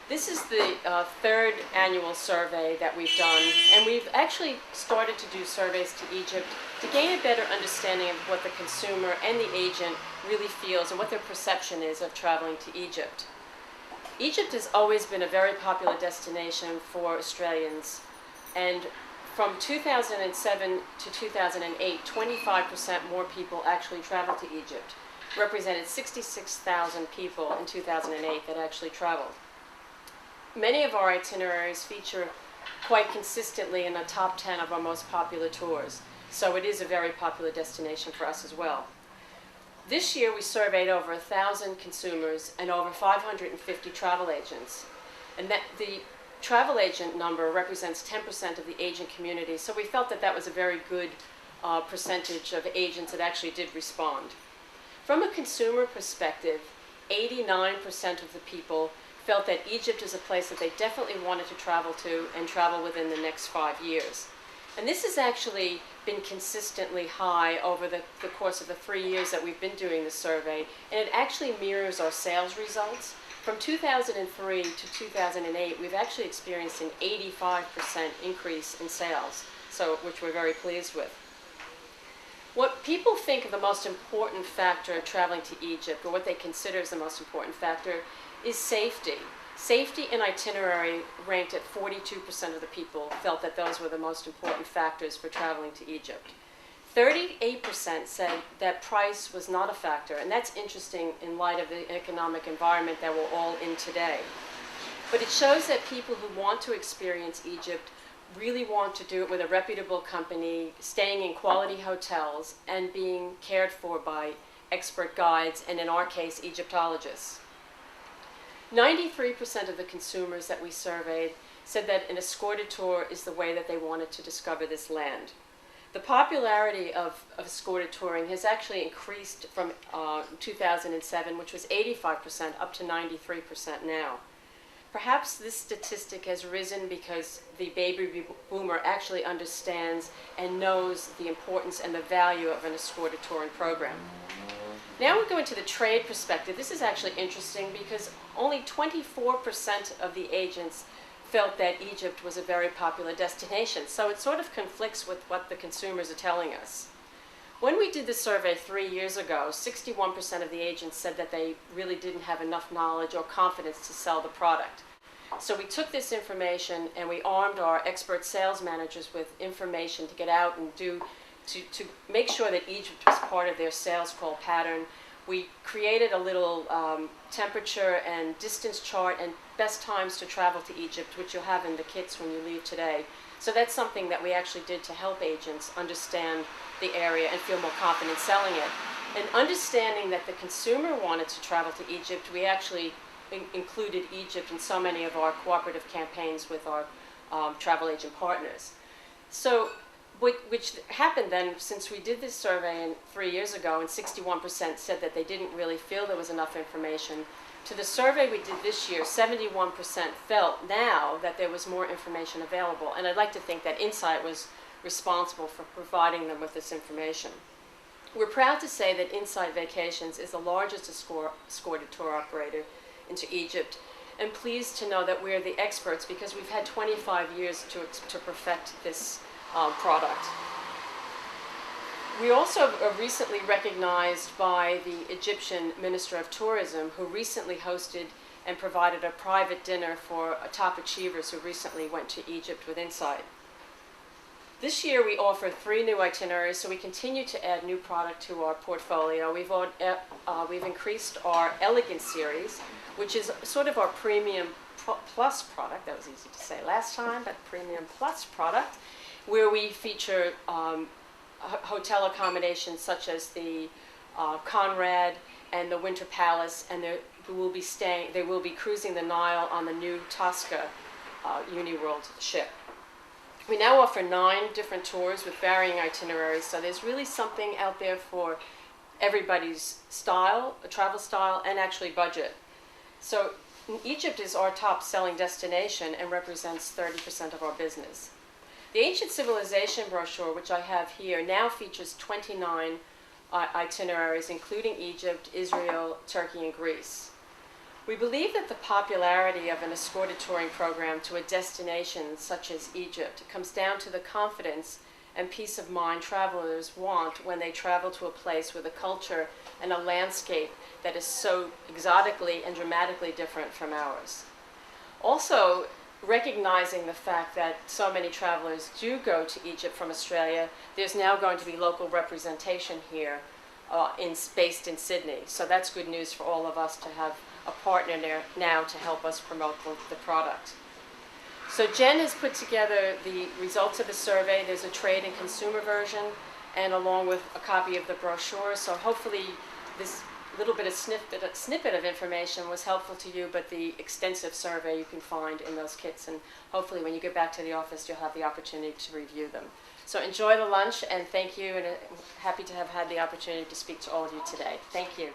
This is the third annual survey that we've done, and we've actually started to do surveys to Egypt to gain a better understanding of what the consumer and the agent really feels and what their perception is of traveling to Egypt. Egypt has always been a very popular destination for Australians, and from 2007 to 2008, 25% more people actually traveled to Egypt, represented 66,000 people in 2008 that actually traveled. Many of our itineraries feature quite consistently in the top 10 of our most popular tours, so it is a very popular destination for us as well. This year we surveyed over 1,000 consumers and over 550 travel agents, and that the travel agent number represents 10% of the agent community, so we felt that that was a very good percentage of agents that actually did respond. From a consumer perspective, 89% of the people felt that Egypt is a place that they definitely wanted to travel to and travel within the next 5 years. And this has actually been consistently high over the course of the 3 years that we've been doing the survey, and it actually mirrors our sales results. From 2003 to 2008, we've actually experienced an 85% increase in sales, which we're very pleased with. What people think of the most important factor of traveling to Egypt, or what they consider as the most important factor, is safety. Safety and itinerary ranked at 42% of the people felt that those were the most important factors for traveling to Egypt. 38% said that price was not a factor, and that's interesting in light of the economic environment that we're all in today. But it shows that people who want to experience Egypt really want to do it with a reputable company, staying in quality hotels, and being cared for by expert guides, and in our case, Egyptologists. 93% of the consumers that we surveyed said that an escorted tour is the way that they wanted to discover this land. The popularity of escorted touring has actually increased from 2007, which was 85%, up to 93% now. Perhaps this statistic has risen because the baby boomer actually understands and knows the importance and the value of an escorted touring program. Now we go into the trade perspective. This is actually interesting because only 24% of the agents felt that Egypt was a very popular destination. So it sort of conflicts with what the consumers are telling us. When we did the survey 3 years ago, 61% of the agents said that they really didn't have enough knowledge or confidence to sell the product. So we took this information and we armed our expert sales managers with information to get out and to make sure that Egypt was part of their sales call pattern. We created a little temperature and distance chart and best times to travel to Egypt, which you'll have in the kits when you leave today. So that's something that we actually did to help agents understand the area and feel more confident selling it. And understanding that the consumer wanted to travel to Egypt, we actually included Egypt in so many of our cooperative campaigns with our travel agent partners. So which happened then, since we did this survey 3 years ago, and 61% said that they didn't really feel there was enough information, to the survey we did this year, 71% felt now that there was more information available. And I'd like to think that Insight was responsible for providing them with this information. We're proud to say that Insight Vacations is the largest escorted tour operator into Egypt, and pleased to know that we're the experts because we've had 25 years to perfect this product. We also are recently recognized by the Egyptian Minister of Tourism, who recently hosted and provided a private dinner for top achievers who recently went to Egypt with Insight. This year we offer 3 new itineraries, so we continue to add new product to our portfolio. We've increased our Elegant series, which is sort of our premium plus product. That was easy to say last time, but premium plus product, where we feature hotel accommodations such as the Conrad and the Winter Palace, and they will be cruising the Nile on the new Tosca Uniworld ship. We now offer 9 different tours with varying itineraries, so there's really something out there for everybody's style, travel style, and actually budget. So Egypt is our top selling destination and represents 30% of our business. The Ancient Civilization brochure, which I have here, now features 29 itineraries, including Egypt, Israel, Turkey, and Greece. We believe that the popularity of an escorted touring program to a destination such as Egypt comes down to the confidence and peace of mind travelers want when they travel to a place with a culture and a landscape that is so exotically and dramatically different from ours. Also, recognizing the fact that so many travelers do go to Egypt from Australia, there's now going to be local representation here based in Sydney. So that's good news for all of us to have a partner there now to help us promote the product. So Jen has put together the results of the survey. There's a trade and consumer version, and along with a copy of the brochure. So hopefully this little bit of snippet of information was helpful to you, but the extensive survey you can find in those kits, and hopefully when you get back to the office you'll have the opportunity to review them. So enjoy the lunch, and thank you, and I'm happy to have had the opportunity to speak to all of you today. Thank you.